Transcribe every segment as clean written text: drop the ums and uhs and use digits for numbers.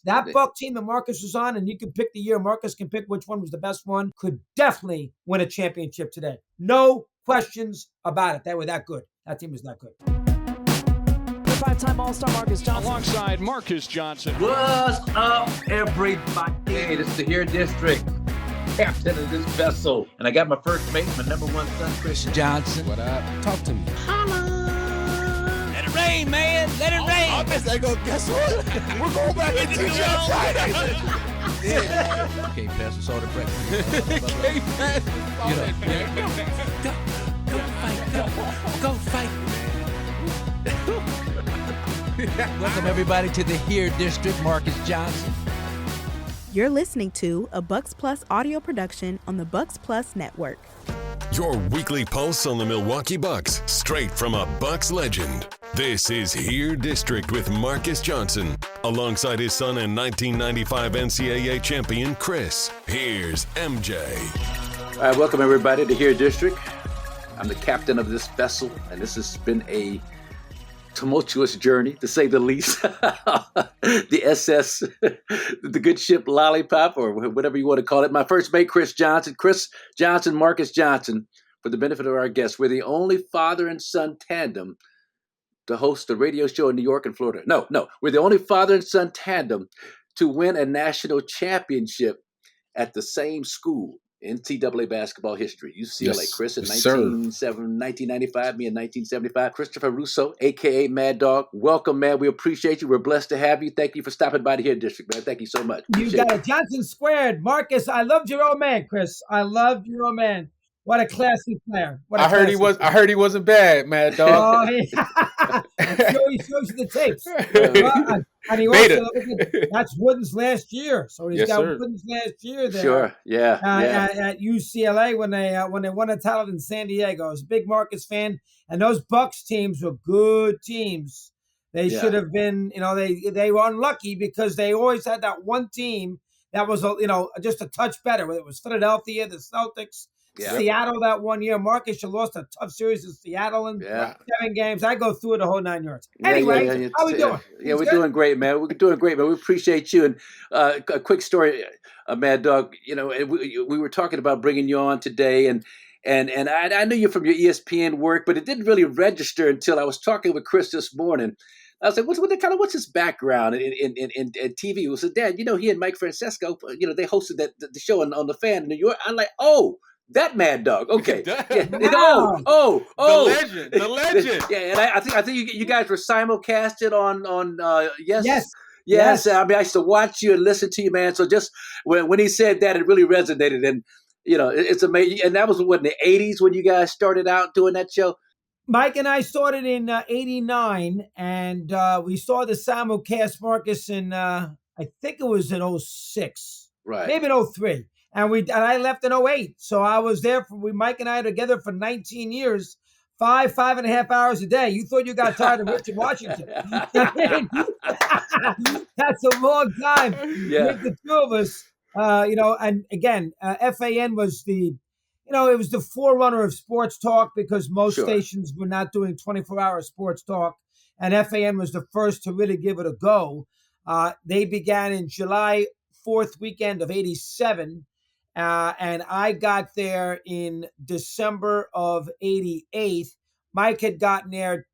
That Buck team that Marques was on, and you can pick the year, Marques can pick which one was the best one, could definitely win a championship today. No questions about it. They were that good. That team was that good. Five-time All-Star Marques Johnson. Alongside Marques Johnson. What's up, everybody? Hey, this is the Here District, captain of this vessel. And I got my first mate, my number one son, Chris Johnson. What up? Talk to me. Holla! Let it rain, man. Let it rain. I guess I go, guess what? We're going back to teach on Friday. Yeah. You can't pass us all the breakfast. Can't pass us all the breakfast. Go fight. Welcome, everybody, to the Here District. Marques Johnson. You're listening to a Bucks Plus audio production on the Bucks Plus Network. Your weekly pulse on the Milwaukee Bucks, straight from a Bucks legend. This is Here District with Marques Johnson, alongside his son and 1995 NCAA champion, Kris. Here's MJ. All right, welcome, everybody, to Here District. I'm the captain of this vessel, and this has been a tumultuous journey, to say the least. The SS, the good ship Lollipop, or whatever you want to call it. My first mate, Chris Johnson, Marques Johnson. For the benefit of our guests, we're the only father and son tandem to host a radio show in New York and Florida. No, we're the only father and son tandem to win a national championship at the same school. NCAA basketball history. UCLA, yes, Chris in 1995, me in 1975. Christopher Russo, a.k.a. Mad Dog. Welcome, man. We appreciate you. We're blessed to have you. Thank you for stopping by the Here District, man. Thank you so much. You got it. Johnson squared. Marques, I loved your old man, Chris. I loved your old man. What a classy player. I heard he wasn't bad, Mad Dog. Oh, he shows you the tapes. And he also, that's Wooden's last year. So he's got Wooden's last year there. Sure, yeah. At UCLA when they won a title in San Diego. I was a big Marques fan. And those Bucks teams were good teams. They should have been, they were unlucky because they always had that one team that was, just a touch better. Whether it was Philadelphia, the Celtics, Seattle that one year. Marques lost a tough series in Seattle in 7 games. I go through it the whole 9 yards. Anyway, how we doing? Yeah, we're doing great, man. We're doing great, man. We appreciate you. And a quick story, Mad Dog. We were talking about bringing you on today, and I knew you from your ESPN work, but it didn't really register until I was talking with Chris this morning. I was like, what's his background in TV? He said, Dad, he and Mike Francesco, they hosted the show on the Fan in New York. I'm like, oh. That Mad Dog, okay. Wow. The legend. Yeah, and I think you guys were simulcasted on Yes. I mean, I used to watch you and listen to you, man. So just when he said that, it really resonated, and it's amazing. And that was in the '80s when you guys started out doing that show. Mike and I started in '89, and we saw the simulcast Marques in I think it was in '06, right? Maybe in '03. And I left in '08. So I was there Mike and I together for 19 years, 5.5 hours a day. You thought you got tired of Richard Washington. That's a long time. Yeah. With the two of us, and again, FAN was it was the forerunner of sports talk because most stations were not doing 24-hour sports talk. And FAN was the first to really give it a go. They began in July 4th weekend of '87. And I got there in December of '88. Mike had gotten there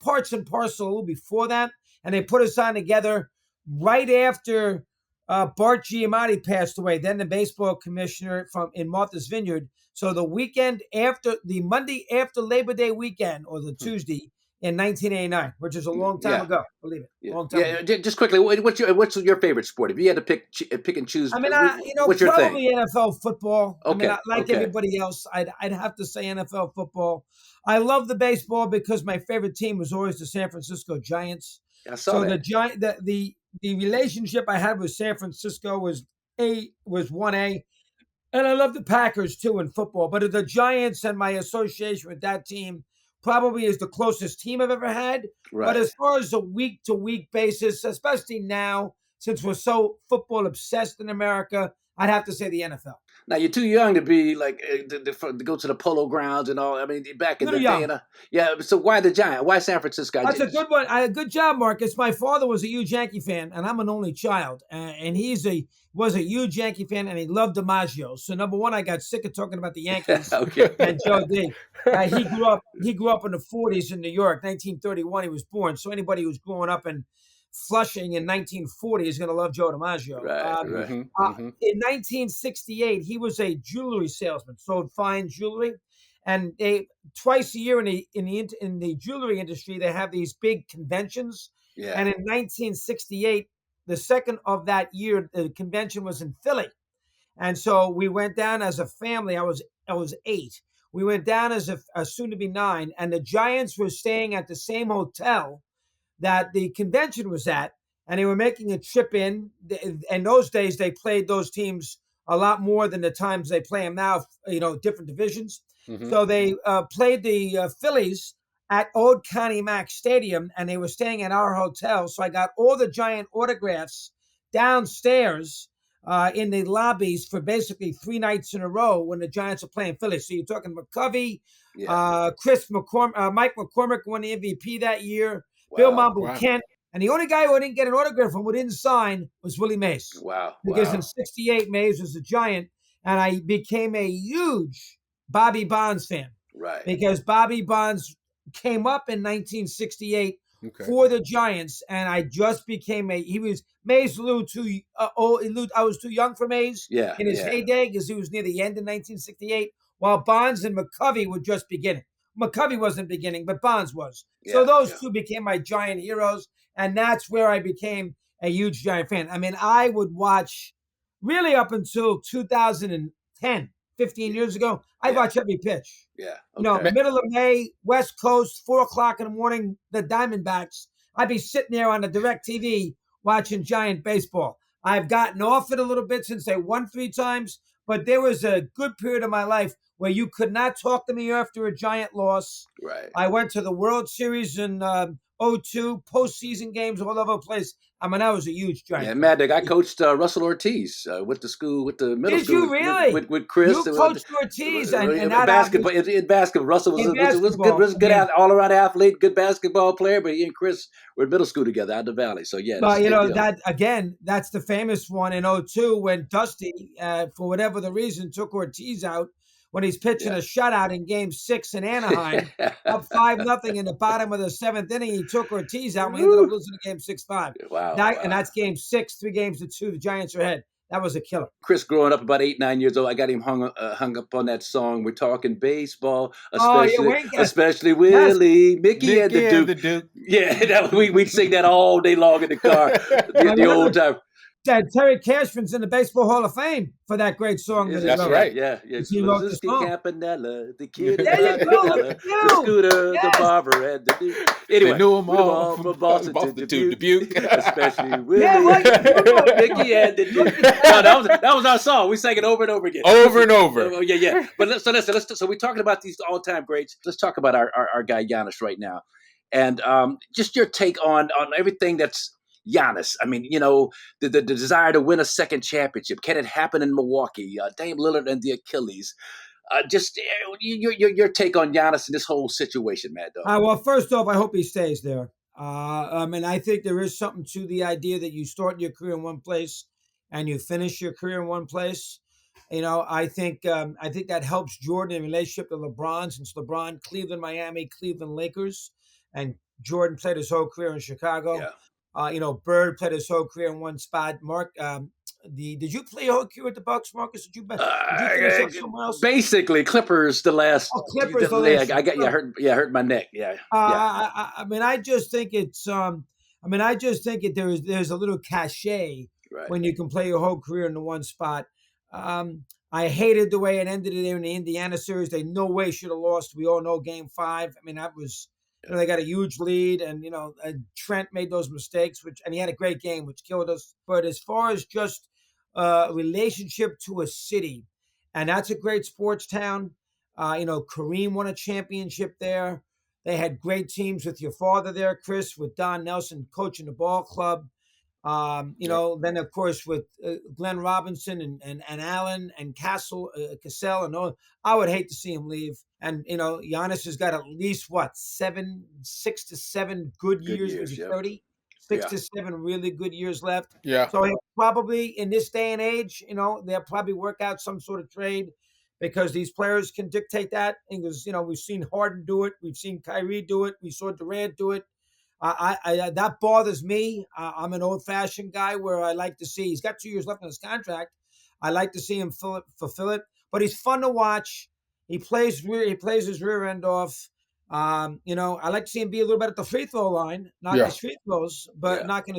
parts and parcel a little before that. And they put us on together right after Bart Giamatti passed away, then the baseball commissioner in Martha's Vineyard. So the Monday after Labor Day weekend, or the Tuesday, in 1989, which is a long time ago, believe it. Long time ago. Just quickly, what's your favorite sport? If you had to pick and choose, I mean, what's your probably thing? NFL football. Okay. I mean, everybody else, I'd have to say NFL football. I love the baseball because my favorite team was always the San Francisco Giants. I saw that. The relationship I had with San Francisco was 1A. And I love the Packers too in football, but the Giants and my association with that team probably is the closest team I've ever had. Right. But as far as a week-to-week basis, especially now, since we're so football obsessed in America, I'd have to say the NFL. Now you're too young to be like to go to the polo grounds and all. I mean, back in the day, yeah. So why the Giant? Why San Francisco? That's a good one. Good job, Marcus. My father was a huge Yankee fan, and I'm an only child, and was a huge Yankee fan, and he loved DiMaggio. So number one, I got sick of talking about the Yankees and Joe D. He grew up in the 40s in New York, 1931. He was born. So anybody who's growing up in Flushing in 1940 is going to love Joe DiMaggio. Right. In 1968, he was a jewelry salesman, sold fine jewelry, and they twice a year in the jewelry industry they have these big conventions. Yeah. And in 1968, the second of that year, the convention was in Philly, and so we went down as a family. I was 8. We went down as a soon to be 9, and the Giants were staying at the same hotel that the convention was at, and they were making a trip in. In those days, they played those teams a lot more than the times they play them now, different divisions. Mm-hmm. So they played the Phillies at Old Connie Mack Stadium, and they were staying at our hotel. So I got all the Giant autographs downstairs in the lobbies for basically 3 nights in a row when the Giants are playing Philly. So you're talking McCovey, Mike McCormick won the MVP that year. Wow. Bill Mumble Kent. And the only guy who didn't get an autograph from, who didn't sign, was Willie Mays. Wow. Because in 68, Mays was a Giant, and I became a huge Bobby Bonds fan. Right. Because Bobby Bonds came up in 1968 for the Giants, and I just became Mays a little too old. I was too young for Mays in his heyday because he was near the end in 1968, while Bonds and McCovey were just beginning. McCovey wasn't beginning, but Bonds was. So those two became my Giant heroes, and that's where I became a huge Giant fan. I mean, I would watch really up until 2010, 15 years ago. I'd watch every pitch. Yeah. Okay. Middle of May, West Coast, 4 o'clock in the morning, the Diamondbacks. I'd be sitting there on the DirecTV watching Giant baseball. I've gotten off it a little bit since they won 3 times, but there was a good period of my life where you could not talk to me after a Giant loss. Right. I went to the World Series in 2002, postseason games all over the place. I mean, I was a huge Giant. Yeah, Mad Dog. I coached Russell Ortiz with the middle school. Did you really? With Kris. You coached Ortiz in basketball. In basketball, Russell was good all around athlete, good basketball player. But he and Kris were in middle school together out in the Valley. So yeah. But that's the famous one in 2002 when Dusty, for whatever the reason, took Ortiz out when he's pitching a shutout in Game 6 in Anaheim, up 5-0 in the bottom of the 7th inning. He took Ortiz out, and we ended up losing the Game 6-5. Wow, And that's Game 6, 3 games to 2. The Giants are ahead. That was a killer. Kris, growing up about 8, 9 years old, I got him hung up on that song. We're talking baseball, especially Willie, Mickey and the Duke. Yeah, we'd sing that all day long in the car. the old time. Terry Cashman's in the Baseball Hall of Fame for that great song. That's right. Yeah. He wrote the song. Campanella, the kid, there you go, the scooter, the barber, and the Duke. Anyway, they knew them all from Boston to Dubuque, especially Willie, Mickey, and the Duke. No, that was our song. We sang it over and over again. Over and over. Oh, yeah. But listen. So we're talking about these all-time greats. Let's talk about our guy Giannis right now, and just your take on everything that's Giannis. I mean, the desire to win a second championship. Can it happen in Milwaukee? Dame Lillard and the Achilles. Just your take on Giannis and this whole situation, Mad Dog. Well, first off, I hope he stays there. And I think there is something to the idea that you start your career in one place and you finish your career in one place. I think that helps Jordan in relationship to LeBron, since LeBron, Cleveland, Miami, Cleveland, Lakers, and Jordan played his whole career in Chicago. Yeah. Bird played his whole career in one spot. Mark, did you play your whole career with the Bucks, Marcus? Did you finish up somewhere else? Basically, Clippers the last. Clippers the last. I hurt my neck. Yeah. I just think it's. There's a little cachet when you can play your whole career in the one spot. I hated the way it ended in the Indiana series. They no way should have lost. We all know Game 5. I mean, that was. They got a huge lead, and Trent made those mistakes, and he had a great game, which killed us. But as far as just relationship to a city, and that's a great sports town. Kareem won a championship there. They had great teams with your father there, Kris, with Don Nelson coaching the ball club. Then of course with Glenn Robinson and Allen and Cassell and all, I would hate to see him leave. And Giannis has got at least 6 to 7 good years. Was he 30? 6 to 7 really good years left. Yeah. So he'll probably in this day and age, they'll probably work out some sort of trade because these players can dictate that. Because we've seen Harden do it, we've seen Kyrie do it, we saw Durant do it. I that bothers me. I'm an old-fashioned guy where I like to see he's got 2 years left on his contract. I like to see him fulfill it, but he's fun to watch. He plays his rear end off. I like to see him be a little bit at the free throw line, knocking his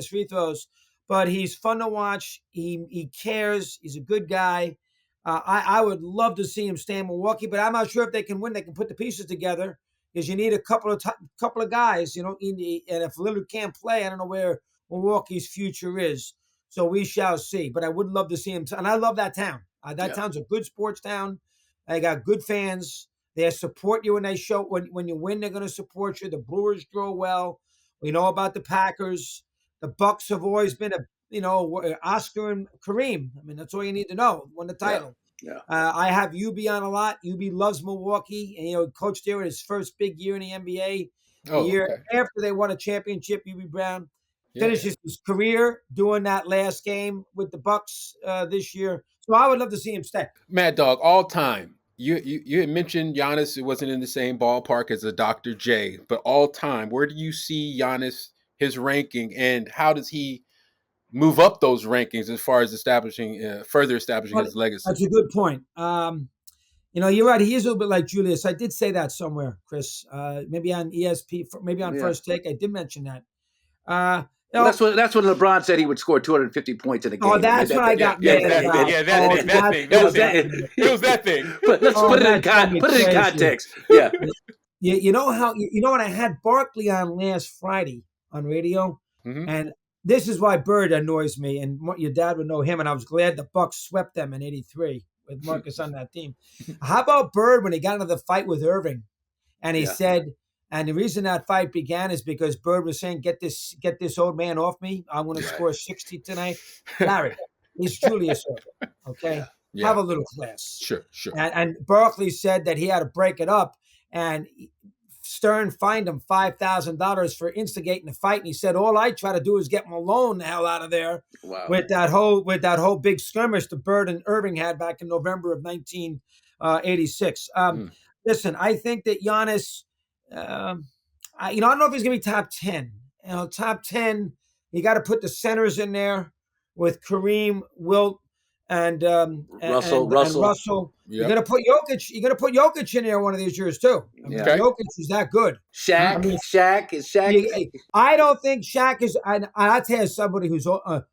free throws, but he's fun to watch. He cares. He's a good guy. I would love to see him stay in Milwaukee, but I'm not sure if they can win. They can put the pieces together. Because you need a couple of guys, and if Lillard can't play, I don't know where Milwaukee's future is. So we shall see. But I would love to see him, and I love that town. That town's a good sports town. They got good fans. They support you when they show. When you win, they're going to support you. The Brewers draw well. We know about the Packers. The Bucks have always been Oscar and Kareem. I mean, that's all you need to know. Won the title. Yeah. I have UB on a lot. UB loves Milwaukee, and coached there in his first big year in the NBA. After they won a championship, UB Brown finishes his career doing that last game with the Bucks this year. So I would love to see him stay. Mad Dog, all time. You had mentioned Giannis. It wasn't in the same ballpark as a Dr. J, but all time. Where do you see Giannis, his ranking, and how does he move up those rankings as far as further establishing his legacy? That's a good point. You're right. He is a little bit like Julius. I did say that somewhere, Chris. Maybe on ESP, maybe on First Take. I did mention that. That's when LeBron said he would score 250 points in a game. Oh, that's when I got mad. That thing. It was that thing. But let's put it in context. Yeah. You know when I had Barkley on last Friday on radio, and this is why Bird annoys me, and your dad would know him, and I was glad the Bucks swept them in '83 with Marcus on that team. How about Bird when he got into the fight with Irving, and he said, and the reason that fight began is because Bird was saying, get this old man off me. I'm going to score 60 tonight. Larry, he's Julius Irving, okay? Yeah. Have a little class. Sure. And Barkley said that he had to break it up, and Stern fined him $5,000 for instigating the fight, and he said, "All I try to do is get Malone the hell out of there." Wow. With that whole big skirmish that Bird and Irving had back in November of 1986. Listen, I think that Giannis, I don't know if he's going to be top 10. Top 10, you got to put the centers in there with Kareem, Wilt, and Russell. Yep. You're gonna put Jokic in there one of these years too. Jokic is that good. Shaq. I don't think Shaq is. I'll tell you somebody who's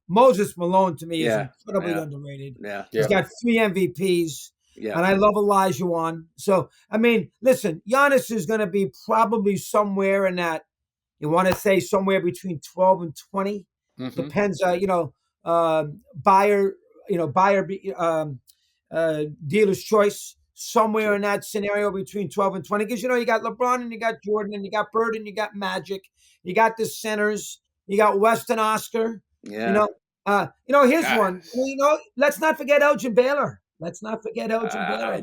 Moses Malone to me is incredibly underrated. Yeah. He's got 3 MVPs. Yeah. And I love Olajuwon. So I mean, listen, Giannis is going to be probably somewhere in that. You want to say somewhere between 12 and 20. Depends. Buyer. Dealer's choice, somewhere in that scenario between 12 and 20. Because, you got LeBron and you got Jordan and you got Bird and you got Magic. You got the centers. You got West and Oscar. Yeah. Here's one. Let's not forget Elgin Baylor. I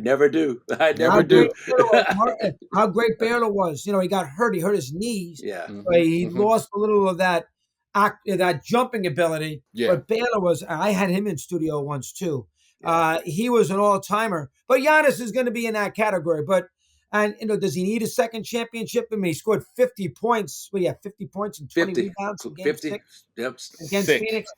never do. How great Baylor was. He got hurt. He hurt his knees. Yeah. He lost a little of that jumping ability. Yeah. But Baylor I had him in studio once too. He was an all-timer. But Giannis is going to be in that category. Does he need a second championship? I mean, he scored 50 points. 50 points and 20 rebounds in game 6 against Phoenix.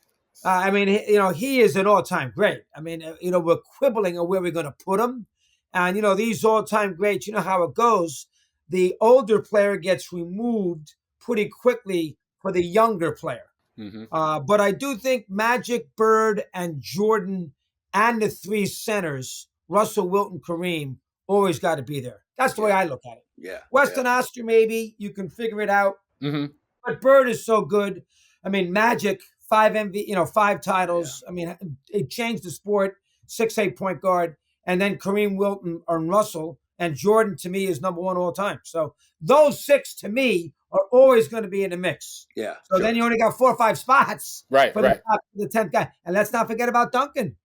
He is an all-time great. I mean, we're quibbling on where we're going to put him. And, these all-time greats, you know how it goes. The older player gets removed pretty quickly for the younger player. But I do think Magic, Bird, and Jordan and the 3 centers, Russell, Wilt, and Kareem, always got to be there. That's the way I look at it. Yeah. Weston Oscar, maybe. You can figure it out. But Bird is so good. I mean, Magic, 5 titles. Yeah. I mean, it changed the sport, 6'8" point guard. And then Kareem, Wilt, and Russell. and Jordan to me is number one all time. So those 6 to me are always going to be in the mix. Yeah. So then you only got 4 or 5 spots for the 10th guy. And let's not forget about Duncan.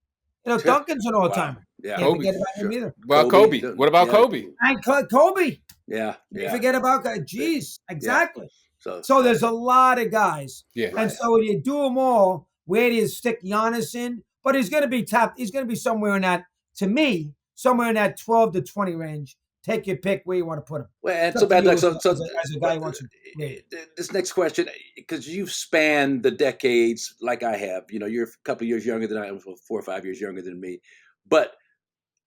Duncan's an all-timer. Yeah. Can't forget about him either. Well, Kobe. What about Kobe? And Kobe. Yeah. You forget about guys. Jeez, exactly. Yeah. So there's a lot of guys. Yeah. And so when you do them all, where do you stick Giannis in? But he's going to be top. He's going to be somewhere in that, to me, somewhere in that 12 to 20 range. Take your pick where you want to put him. Well, and so Bad Luck. So as a guy who wants to play. This next question, because you've spanned the decades like I have. You're a couple of years younger than I am, 4 or 5 years younger than me. But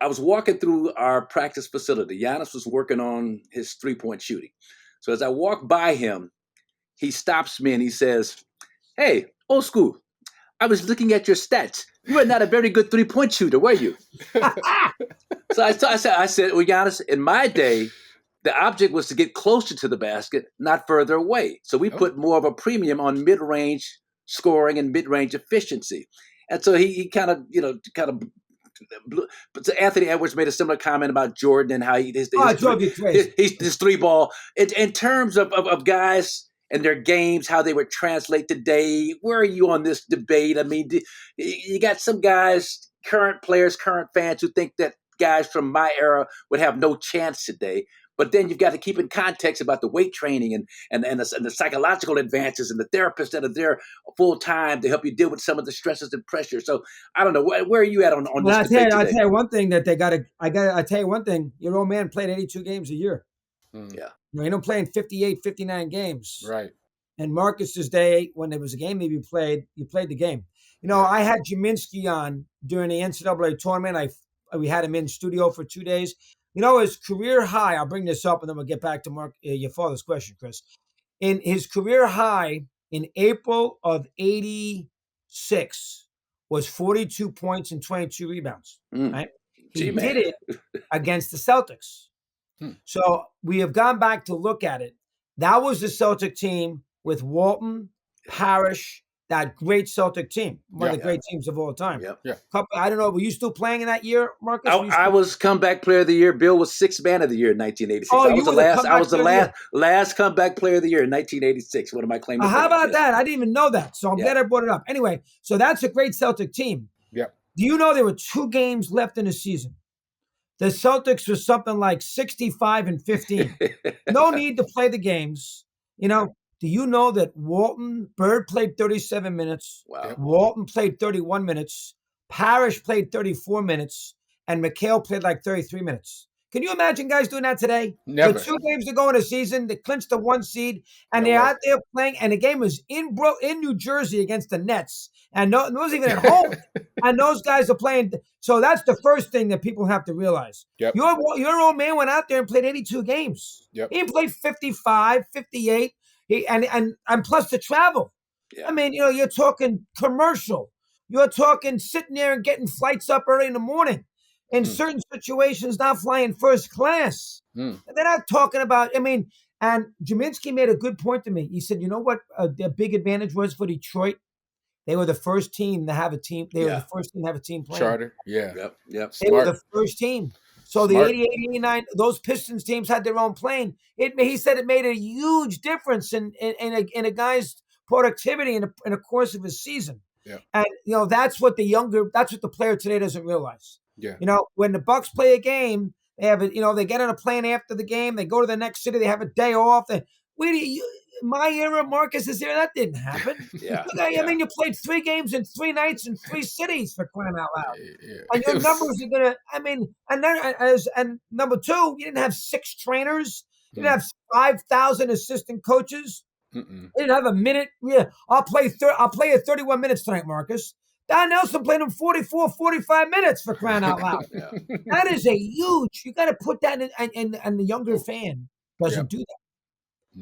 I was walking through our practice facility. Giannis was working on his 3-point shooting. So as I walk by him, he stops me and he says, "Hey, old school, I was looking at your stats. You are not a very good 3-point shooter, were you?" So I said, "Well, Giannis, in my day, the object was to get closer to the basket, not further away. So we put more of a premium on mid-range scoring and mid-range efficiency." And so he kind of blew. But so Anthony Edwards made a similar comment about Jordan and how his 3-ball. In terms of guys and their games, how they would translate today, where are you on this debate? I mean, you got some guys, current players, current fans who think that guys from my era would have no chance today. But then you've got to keep in context about the weight training and the psychological advances and the therapists that are there full time to help you deal with some of the stresses and pressure. So I don't know, where are you at on this debate today? I'll tell you one thing that I tell you one thing. Your old man played 82 games a year. Yeah. He don't play in 58, 59 games. Right. And Marcus's day, when there was a game that you played the game. I had Jaminski on during the NCAA tournament. We had him in studio for 2 days. His career high, I'll bring this up and then we'll get back to your father's question, Chris. In his career high in April of 86 was 42 points and 22 rebounds. Right? He did it against the Celtics. So we have gone back to look at it. That was the Celtic team with Walton, Parrish, that great Celtic team, one of the great teams of all time. I don't know. Were you still playing in that year, Marcus? I was comeback player of the year. Bill was 6th man of the year in 1986. Oh, I was the last comeback player of the year in 1986. What am I claiming? How about that? I didn't even know that. So I'm glad I brought it up. Anyway, so that's a great Celtic team. Yeah. Do you know there were 2 games left in the season? The Celtics were something like 65 and 15. No need to play the games. Do you know that Bird played 37 minutes? Wow. Walton played 31 minutes. Parrish played 34 minutes. And McHale played like 33 minutes. Can you imagine guys doing that today? Never. With 2 games to go in a season, they clinched the 1 seed, and they're out there playing. And the game was in New Jersey against the Nets. And it wasn't even at home. And those guys are playing. So that's the first thing that people have to realize. Yep. Your old man went out there and played 82 games. Yep. He played 55, 58. And plus the travel. Yeah. I mean, you're talking commercial. You're talking sitting there and getting flights up early in the morning. In certain situations, not flying first class. They're not talking about, and Jaminski made a good point to me. He said, you know what their big advantage was for Detroit? They were the first team to have a team. They were the first team to have a team playing. Charter, yeah. Yep. They were the first team. So the 88, 89, those Pistons teams had their own plane. He said it made a huge difference in a guy's productivity in the course of his season. Yeah. And that's what the player today doesn't realize. Yeah. When the Bucks play a game, they have they get on a plane after the game, they go to the next city, they have a day off. My era, Marcus's era, that didn't happen. I mean, you played 3 games in 3 nights in 3 cities, for crying out loud. And your numbers are gonna. And number 2, you didn't have 6 trainers. You didn't have 5,000 assistant coaches. You didn't have a minute. Yeah, I'll play 31 minutes tonight, Marcus. Don Nelson played him 44, 45 minutes, for crying out loud. That is a huge. You got to put that in, and the younger fan doesn't do that.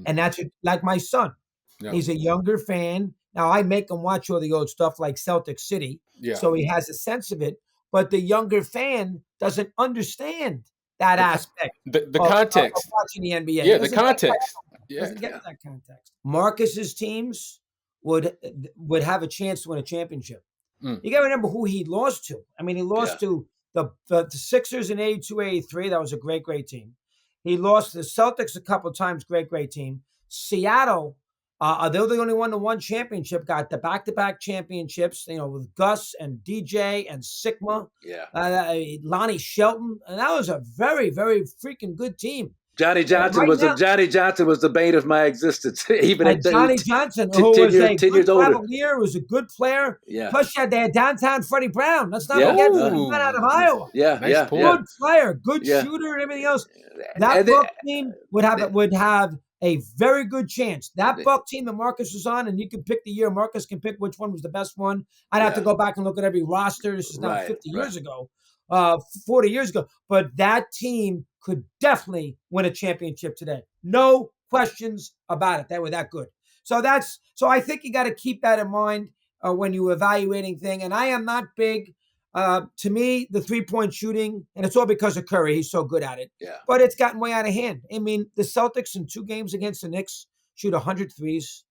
And that's like my son. Yeah. He's a younger fan. Now, I make him watch all the old stuff like Celtic City, so he has a sense of it. But the younger fan doesn't understand that aspect. The context. Of watching the NBA. Yeah, the context. Doesn't get that context. Marcus's teams would have a chance to win a championship. You got to remember who he lost to. I mean, he lost to the Sixers in 82, 83, that was a great, great team. He lost to the Celtics a couple of times, great, great team. Seattle, they're the only one to won championship, got the back-to-back championships, with Gus and DJ and Sigma, Lonnie Shelton, and that was a very, very freaking good team. Johnny Johnson was the bane of my existence. Even at Johnny Johnson, who was 10 years older. Cavalier, was a good player. Yeah. Plus, they had downtown Freddie Brown. Let's not forget he went out of Iowa. Good player, good shooter, and everything else. That Buck team would have a very good chance. That Buck team that Marques was on, and you can pick the year. Marques can pick which one was the best one. I'd have to go back and look at every roster. This is now 50 years ago, 40 years ago. But that team could definitely win a championship today. No questions about it. They were that good. So I think you got to keep that in mind when you're evaluating things. And I am not big. To me, the 3-point shooting, and it's all because of Curry. He's so good at it. Yeah. But it's gotten way out of hand. I mean, the Celtics in 2 games against the Knicks shoot 100 threes.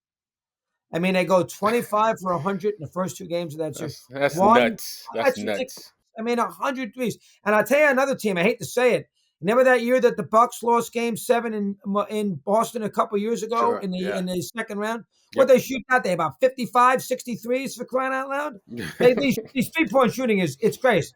I mean, they go 25 for 100 in the first 2 games of that series. That's nuts. That's nuts. Ridiculous. I mean, 100 threes. And I'll tell you another team, I hate to say it. Remember that year that the Bucks lost Game 7 in Boston a couple years ago in the second round? What they shoot out there, about 55, 63s for crying out loud? These 3-point shooting it's crazy.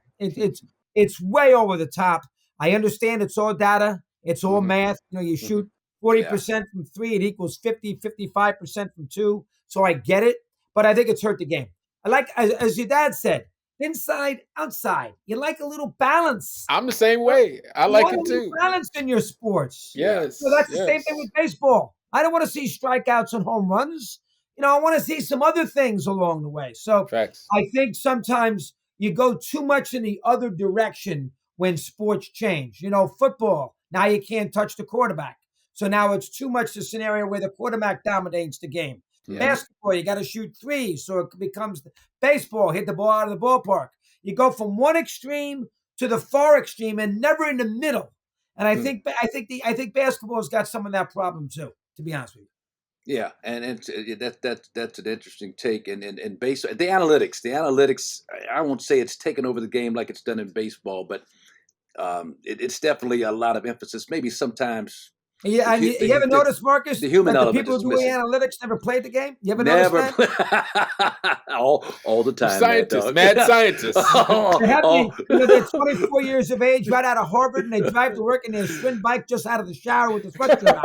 It's way over the top. I understand it's all data. It's all math. You shoot 40% from 3, it equals 50, 55% from 2. So I get it, but I think it's hurt the game. I like, as your dad said, inside, outside. You like a little balance. I'm the same way. I like it too. Balance in your sports. Yes. So that's the same thing with baseball. I don't want to see strikeouts and home runs. I want to see some other things along the way. So Facts. I think sometimes you go too much in the other direction when sports change. Football, now you can't touch the quarterback. So now it's too much the scenario where the quarterback dominates the game. Yeah. Basketball, you got to shoot 3, so it becomes baseball, hit the ball out of the ballpark. You go from one extreme to the far extreme and never in the middle. And I think basketball's got some of that problem too, to be honest with you. Yeah, and that's an interesting take. And baseball, the analytics. I won't say it's taken over the game like it's done in baseball, but it's definitely a lot of emphasis. Maybe sometimes. Yeah, and you ever notice, Marques, the human that the element people is doing missing. analytics never played the game? You ever notice that? all the time, mad scientists. They're 24 years of age, right out of Harvard, and they drive to work in their swing bike just out of the shower with the sweatshirt on.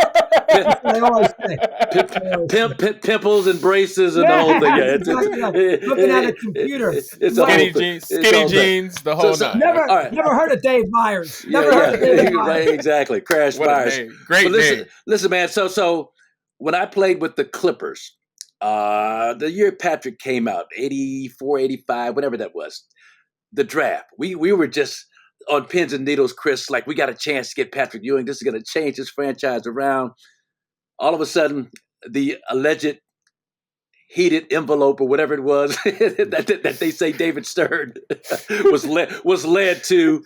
Pimples and braces and the whole thing. Looking at a computer. Skinny jeans, the whole nine. Never heard of Dave Myers. Heard of Dave Myers. Exactly. Crash Myers. Great listen, man. So when I played with the Clippers, the year Patrick came out, 84, 85, whatever that was, the draft, we were just on pins and needles, Kris, like we got a chance to get Patrick Ewing. This is going to change this franchise around. All of a sudden, the alleged heated envelope or whatever it was that they say David Stern was led to.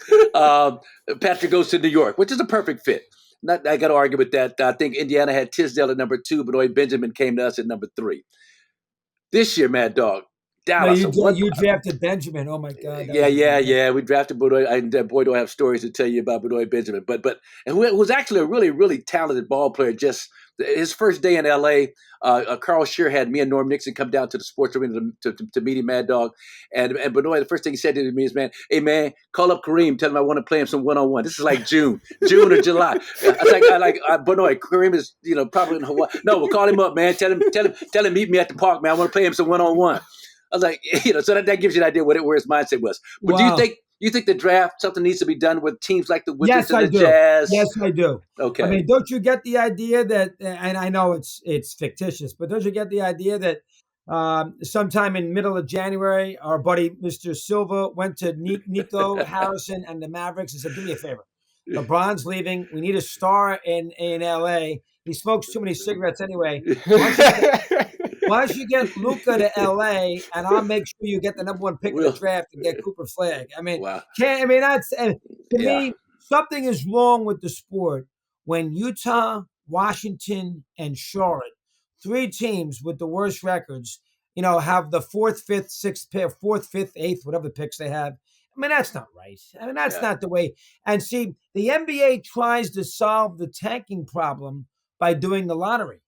Patrick goes to New York, which is a perfect fit. I got to argue with that. I think Indiana had Tisdale at number 2, but Benjamin came to us at number 3. This year, Mad Dog, Dallas. You drafted Benjamin. Oh my God. Yeah. We drafted Benoit. And boy, do I have stories to tell you about Benoit Benjamin. But who was actually a really, really talented ball player. Just his first day in LA, Carl Scheer had me and Norm Nixon come down to the sports arena to meet him, Mad Dog. And Benoit, the first thing he said to me is, hey man, call up Kareem, tell him I want to play him some one-on-one. This is like June or July. I like Benoit. Kareem is probably in Hawaii. No, we'll call him up, man. Tell him meet me at the park, man. I want to play him some one-on-one. I was like, so that gives you an idea where his mindset was. But wow. Do you think the draft, something needs to be done with teams like the Wizards and the Jazz? Yes, I do. Okay. I mean, don't you get the idea that, and I know it's fictitious, but don't you get the idea that sometime in middle of January, our buddy Mr. Silva went to Nico Harrison and the Mavericks and said, do me a favor. LeBron's leaving. We need a star in L.A. He smokes too many cigarettes anyway. Why don't you get Luka to L.A. and I'll make sure you get the number 1 pick in the draft and get Cooper Flagg. I mean, to me, something is wrong with the sport when Utah, Washington, and Charlotte, 3 teams with the worst records, have the 4th, 5th, 6th pick, 4th, 5th, 8th, whatever picks they have, I mean, that's not right. I mean, that's Yeah. not the way. And see, the NBA tries to solve the tanking problem by doing the lottery.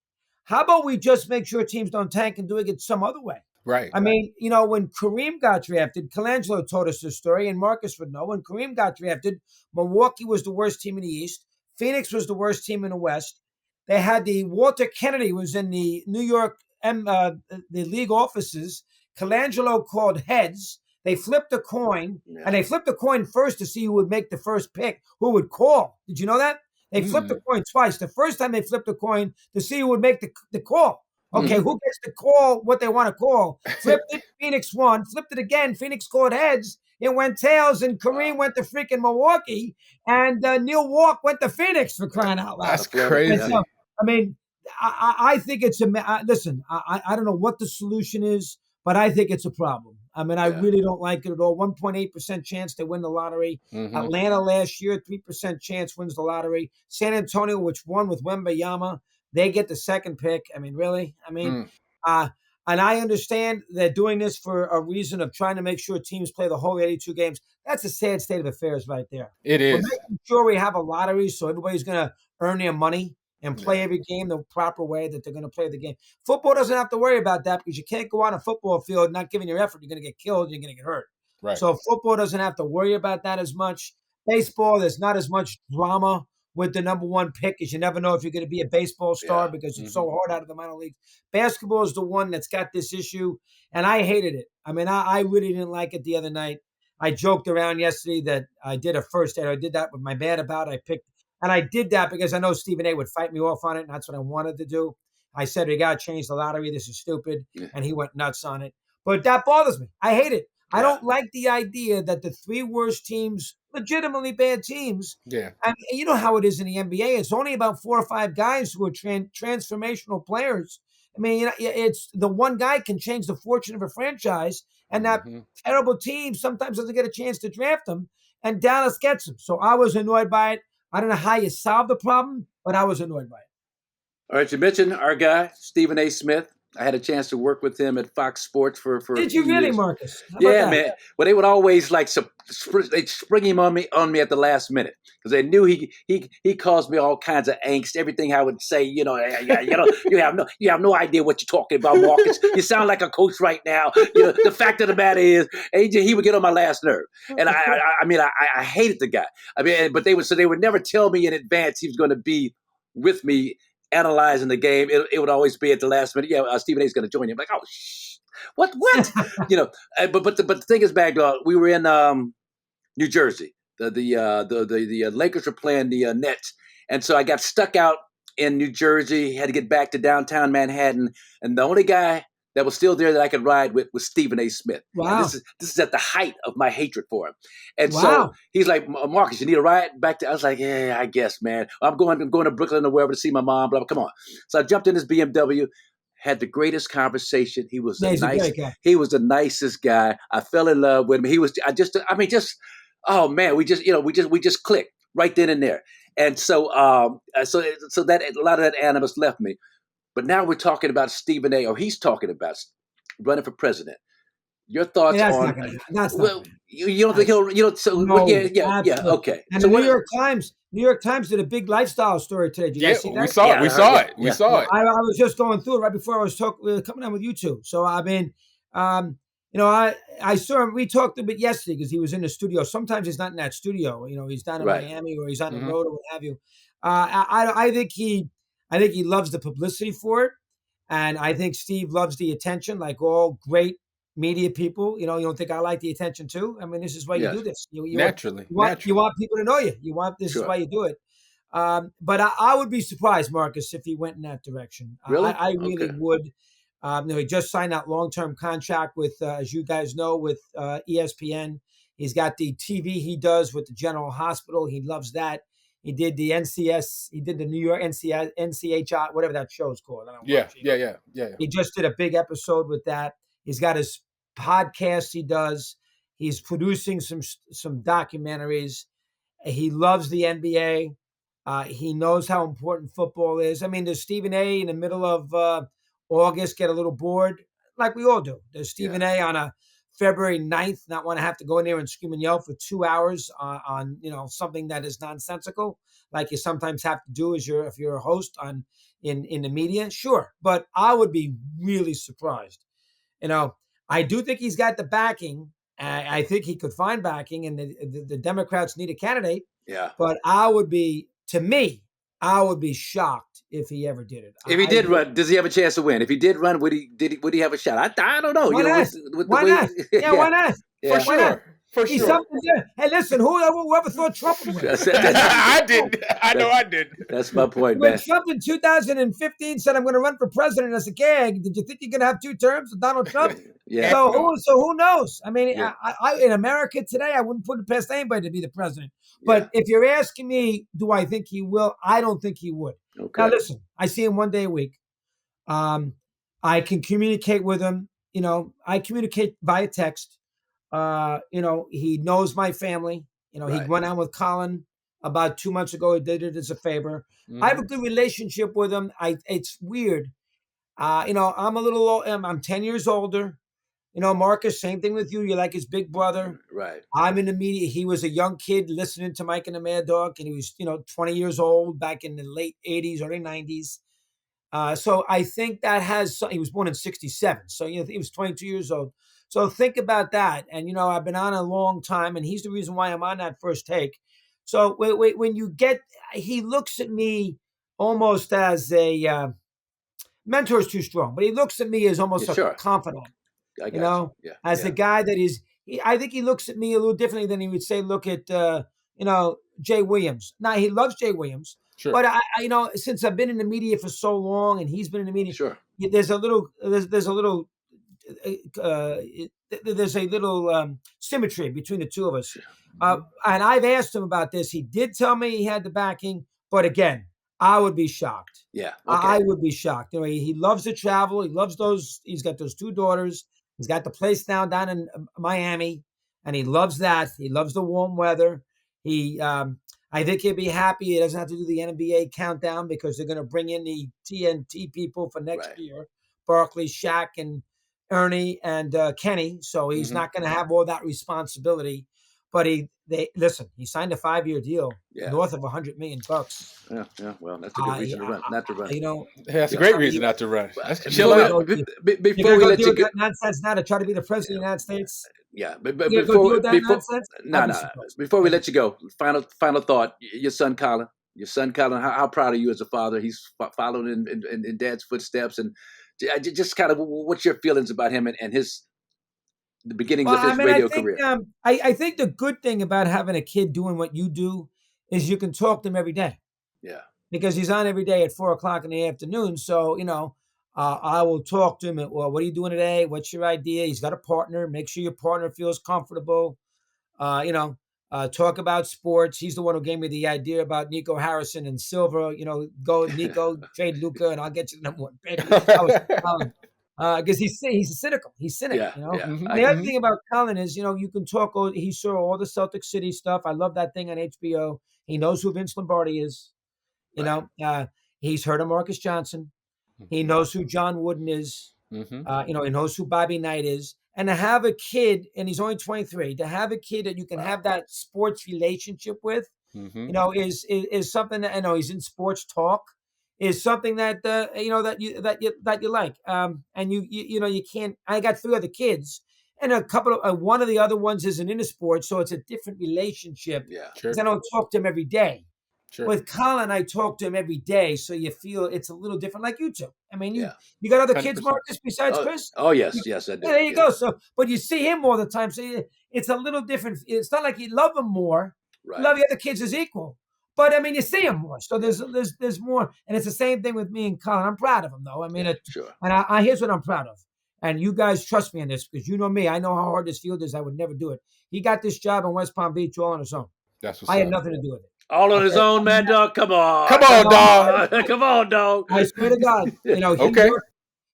How about we just make sure teams don't tank and doing it some other way? Right. I mean, when Kareem got drafted, Colangelo told us this story, and Marcus would know. When Kareem got drafted, Milwaukee was the worst team in the East. Phoenix was the worst team in the West. They had Walter Kennedy was in the New York, the league offices. Colangelo called heads. They flipped a coin, and they flipped the coin first to see who would make the first pick, who would call. Did you know that? They flipped the coin twice. The first time they flipped the coin to see who would make the call. Okay, who gets to call what they want to call? Flipped it, Phoenix won. Flipped it again, Phoenix called heads. It went tails, and Kareem went to freaking Milwaukee, and Neil Walk went to Phoenix, for crying out loud. That's crazy. So, I mean, I think it's listen, I don't know what the solution is, but I think it's a problem. I mean, I really don't like it at all. 1.8% chance they win the lottery. Atlanta last year, 3% chance wins the lottery. San Antonio, which won with Wembayama, they get the second pick. I mean, really? I mean, and I understand they're doing this for a reason of trying to make sure teams play the whole 82 games. That's a sad state of affairs right there. It is. We're making sure we have a lottery so everybody's going to earn their money and play every game the proper way that they're going to play the game. Football doesn't have to worry about that because you can't go on a football field not giving your effort. You're going to get killed. You're going to get hurt. Right. So football doesn't have to worry about that as much. Baseball, there's not as much drama with the number one pick because you never know if you're going to be a baseball star because it's so hard out of the minor leagues. Basketball is the one that's got this issue, and I hated it. I mean, I really didn't like it the other night. I joked around yesterday that I did a first date. I did that with my man about. And I did that because I know Stephen A would fight me off on it, and that's what I wanted to do. I said, we got to change the lottery. This is stupid. And he went nuts on it. But that bothers me. I hate it. I don't like the idea that the three worst teams, legitimately bad teams, and you know how it is in the NBA. It's only about 4 or 5 guys who are transformational players. I mean, it's the one guy can change the fortune of a franchise, and that terrible team sometimes doesn't get a chance to draft them, and Dallas gets them. So I was annoyed by it. I don't know how you solve the problem, but I was annoyed by it. All right, you mentioned our guy, Stephen A. Smith. I had a chance to work with him at Fox Sports for Did you really, years. Marcus? Yeah, man. Well, they would always they'd spring him on me at the last minute because they knew he caused me all kinds of angst. Everything I would say, you have no idea what you're talking about, Marcus. You sound like a coach right now. The fact of the matter is, AJ, he would get on my last nerve, and I hated the guy. I mean, but they would never tell me in advance he was going to be with me analyzing the game. It would always be at the last minute. Yeah, Stephen A. is going to join him. Like, oh, what? But the thing is, Mad Dog, we were in New Jersey. The Lakers were playing the Nets, and so I got stuck out in New Jersey. Had to get back to downtown Manhattan, and the only guy that was still there that I could ride with was Stephen A. Smith. Wow. And this is at the height of my hatred for him. And so he's like, Marcus, you need a ride back to? I was like, yeah, I guess, man. I'm going to Brooklyn or wherever to see my mom. Blah, blah, come on. So I jumped in his BMW, had the greatest conversation. He was he was the nicest guy. I fell in love with him. We just clicked right then and there. And so that a lot of that animus left me. But now we're talking about Stephen A. or he's talking about running for president. Your thoughts on? You don't think he'll? Okay. And so the New York Times did a big lifestyle story today. Did you guys see that? We saw it. We saw it. I was just going through it right before I was coming on with you two. So I mean, I saw him. We talked a bit yesterday because he was in the studio. Sometimes he's not in that studio. He's down in Miami or he's on the road or what have you. I think he loves the publicity for it. And I think Steve loves the attention, like all great media people. You don't think I like the attention too? I mean, this is why you do this. Naturally. You want people to know you. This is why you do it. But I would be surprised, Marcus, if he went in that direction. Really? I really would. He just signed that long-term contract with, as you guys know, with ESPN. He's got the TV he does with the General Hospital. He loves that. He did the NCS. He did the New York NCHI, whatever that show's called. I don't know. Yeah. He just did a big episode with that. He's got his podcast he does. He's producing some documentaries. He loves the NBA. He knows how important football is. I mean, does Stephen A. in the middle of August get a little bored? Like we all do. Does Stephen A. on a February 9th, not want to have to go in there and scream and yell for 2 hours on something that is nonsensical, like you sometimes have to do if you're a host in the media. Sure, but I would be really surprised. I do think he's got the backing. I think he could find backing, and the Democrats need a candidate. Yeah. But I would be shocked if he ever did it. If he did run, does he have a chance to win? If he did run, would he have a shot? I don't know. Why not? Why not? Yeah, why not? For sure. For He's sure. something there. Hey, listen, whoever thought Trump would win? I didn't. I know I didn't. That's my point, When man. Trump in 2015 said, "I'm going to run for president as a gag," did you think you're going to have 2 terms with Donald Trump? Yeah. So who knows? I mean, Yeah. I in America today, I wouldn't put it past anybody to be the president. But if you're asking me, do I think he will? I don't think he would. Okay. Now, listen, I see him one day a week. I can communicate with him. I communicate via text. He knows my family. He went out with Colin about 2 months ago. He did it as a favor. I have a good relationship with him. It's weird. I'm a little old. I'm 10 years older. Marques, same thing with you. You're like his big brother. Right. I'm in the media. He was a young kid listening to Mike and the Mad Dog, and he was, 20 years old back in the late 80s, early 90s. So I think that he was born in 67. So, he was 22 years old. So think about that. And, I've been on a long time, and he's the reason why I'm on that First Take. So when he looks at me almost as a mentor is too strong, but he looks at me as almost a confidant. As the guy that is. I think he looks at me a little differently than he would say, look at, Jay Williams. Now, he loves Jay Williams. Sure. But I since I've been in the media for so long, and he's been in the media, there's a little symmetry between the two of us. And I've asked him about this. He did tell me he had the backing, but again, I would be shocked. Yeah, okay. I would be shocked. He loves to travel. He loves those. He's got those 2 daughters. He's got the place now down in Miami, and he loves that. He loves the warm weather. I think he'll be happy. He doesn't have to do the NBA countdown because they're going to bring in the TNT people for next year. Barkley, Shaq, and Ernie, and Kenny. So he's not going to have all that responsibility. But he signed a 5-year deal north of $100 million. Yeah. Well, that's a good reason to run, not to run. That's a great reason not to run. Chill out. Before we let you go, nonsense now to try to be the president of the United States. Yeah, but before we let you go, final thought. Your son Colin, how proud are you as a father? He's following in Dad's footsteps, and just kind of what's your feelings about him and the beginnings of his radio career? I think the good thing about having a kid doing what you do is you can talk to him every day. Yeah. Because he's on every day at 4:00 in the afternoon. So, I will talk to him. Well, what are you doing today? What's your idea? He's got a partner. Make sure your partner feels comfortable. Talk about sports. He's the one who gave me the idea about Nico Harrison and Silver. Go Nico, trade Luka, and I'll get you the number 1 pick. Because he's cynical. He's cynic. Yeah, And the other thing about Colin is, you can talk. He saw all the Celtic City stuff. I love that thing on HBO. He knows who Vince Lombardi is. He's heard of Marques Johnson. He knows who John Wooden is. He knows who Bobby Knight is. And to have a kid, and he's only 23, to have a kid that you can have that sports relationship with, is something that I know he's in sports talk. Is something that that you like, and you can't. I got 3 other kids, and a couple of one of the other ones isn't into sports, so it's a different relationship. Yeah, sure. I don't talk to him every day. Sure. With Colin, I talk to him every day, so you feel it's a little different, like you two. I mean, you got other kids, 100%. Marques, besides Chris? Oh yes, I do. There you go. So, but you see him all the time, so it's a little different. It's not like you love him more. Right. Love the other kids is equal. But I mean, you see him more, so there's more, and it's the same thing with me and Colin. I'm proud of him, though. I mean, sure. And I here's what I'm proud of, and you guys trust me on this because you know me. I know how hard this field is. I would never do it. He got this job in West Palm Beach all on his own. That's what's I had nothing to do with it. All on his own, Mad Dog. Come on, dog. Come on, dog. I swear to God,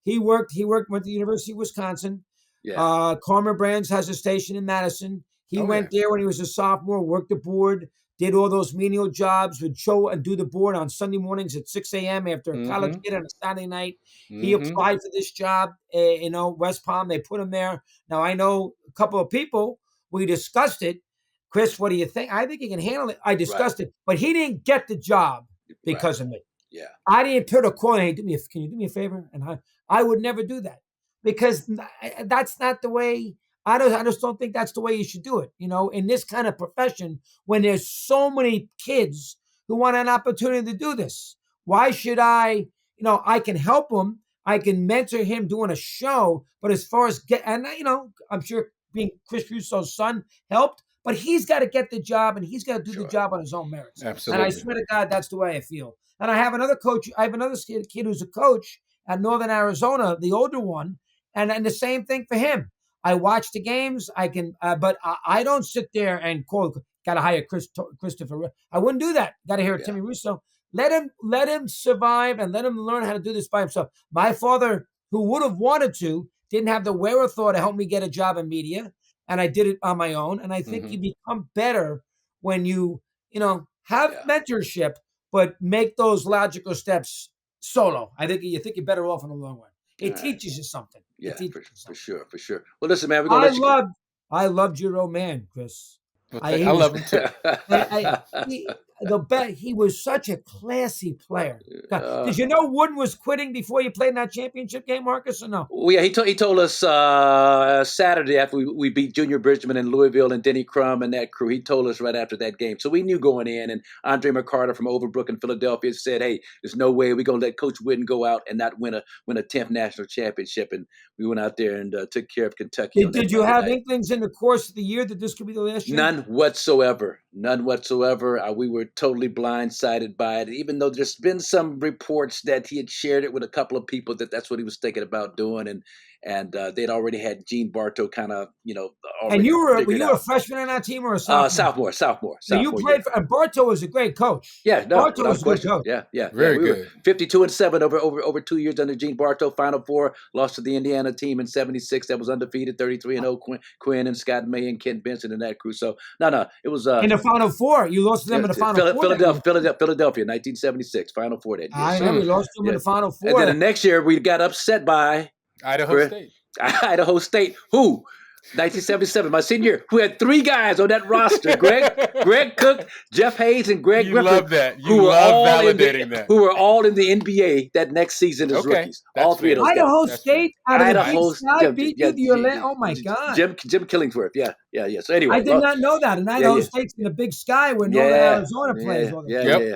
he went to the University of Wisconsin. Yeah. Carmen Brands has a station in Madison. He went there when he was a sophomore, worked the board, did all those menial jobs, would show and do the board on Sunday mornings at 6 a.m. after a college kid on a Saturday night. He applied for this job, West Palm. They put him there. Now, I know a couple of people. We discussed it. Chris, what do you think? I think he can handle it. I discussed it, but he didn't get the job because of me. Yeah. I didn't put a call. Hey, can you do me a favor? And I would never do that because that's not the way. I just don't think that's the way you should do it. In this kind of profession, when there's so many kids who want an opportunity to do this, why should I? I can help him. I can mentor him doing a show. But as far as I'm sure being Chris Russo's son helped. But he's got to get the job, and he's got to do the job on his own merits. Absolutely. And I swear to God, that's the way I feel. And I have another coach. I have another kid who's a coach at Northern Arizona, the older one, and the same thing for him. I watch the games. I can, but I don't sit there and call. Got to hire Christopher. I wouldn't do that. Got to hear Timmy Russo. Let him survive and let him learn how to do this by himself. My father, who would have wanted to, didn't have the wherewithal to help me get a job in media. And I did it on my own. And I think you become better when you have mentorship, but make those logical steps solo. I think you're better off in the long run. It teaches you something. Yeah, for sure. Well, listen, man, we're gonna let you I loved your old man, Chris. I love him too. He was such a classy player. Did you know Wooden was quitting before you played in that championship game, Marcus, or no? Well, yeah, he told us Saturday after we beat Junior Bridgman in Louisville and Denny Crum and that crew. He told us right after that game. So we knew going in, and Andre McCarter from Overbrook in Philadelphia said, hey, there's no way we're going to let Coach Wooden go out and not win a 10th national championship. And we went out there and took care of Kentucky. Did you have inklings in the course of the year that this could be the last year? None whatsoever. We were totally blindsided by it, even though there's been some reports that he had shared it with a couple of people that's what he was thinking about doing, and they'd already had Gene Bartow kind of, and were you a freshman on that team or a sophomore? Sophomore. So you played for, and Bartow was a great coach. Yeah, Bartow was a good coach. Yeah, very we good. Were 52-7 over 2 years under Gene Bartow. Final four, lost to the Indiana team in '76 that was undefeated, 33-0. Quinn and Scott May and Kent Benson and that crew. So no, it was in the Final Four. You lost to them in the Final Four. Philadelphia, 1976, Final Four that year. I remember you lost to them in the Final Four. And then the next year we got upset by Idaho State. Idaho State, who 1977, my senior year, who had three guys on that roster: Greg Cook, Jeff Hayes, and Greg Griffin. You love that. You love validating that. Who were all in the NBA that next season as rookies. All three of those Idaho guys. State out of the Big Sky beat you. Oh my God. Jim Killingsworth. Yeah. So anyway, I did not know that. And Idaho State's in the Big Sky where Northern Arizona plays.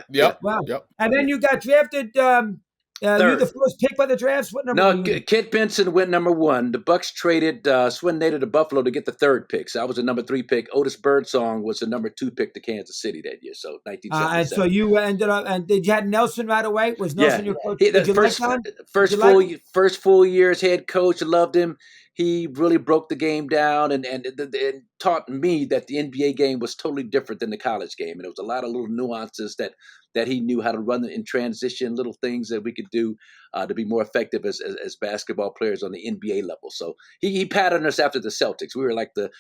Yep. Wow. Yep. And then you got drafted. You the first pick by the drafts? What number? No, Kent Benson went number 1. The Bucks traded Swin Nader to Buffalo to get the 3rd pick. So I was the number 3 pick. Otis Birdsong was the number 2 pick to Kansas City that year. So 1977. And so you ended up, and did you have Nelson right away? Was Nelson your coach? First full year as head coach, loved him. He really broke the game down and taught me that the NBA game was totally different than the college game. And there was a lot of little nuances that he knew how to run in transition, little things that we could do to be more effective as basketball players on the NBA level. So he patterned us after the Celtics. We were like the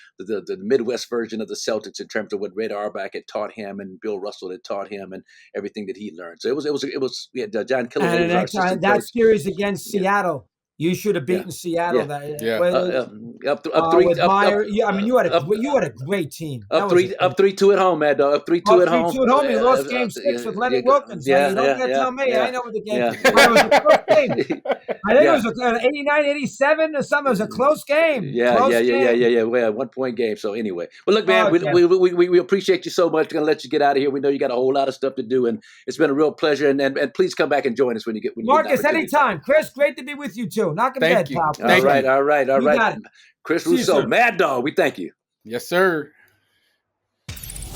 Midwest version of the Celtics in terms of what Red Auerbach had taught him and Bill Russell had taught him and everything that he learned. So it was we had John Killian. And next time, that series against Seattle. You should have beaten Seattle. Up 3. I mean, you had a great team. Up 3-2 at home, Mad Dog. Up 3-2 at home. 3-2 at home. You lost Game 6 with Lenny Wilkins. You don't got to tell me. I know what the game. It was a close game. I think it was 89-87 or something. It was a close game. Yeah. Well, 1-point game. So anyway, well, look, man, we appreciate you so much. We're gonna let you get out of here. We know you got a whole lot of stuff to do, and it's been a real pleasure. And please come back and join us when you get. Marcus, anytime. Chris, great to be with you too. Knock him dead, pal. All right. Chris Russo, Mad Dog, we thank you. Yes, sir.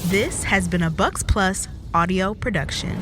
This has been a Bucks Plus audio production.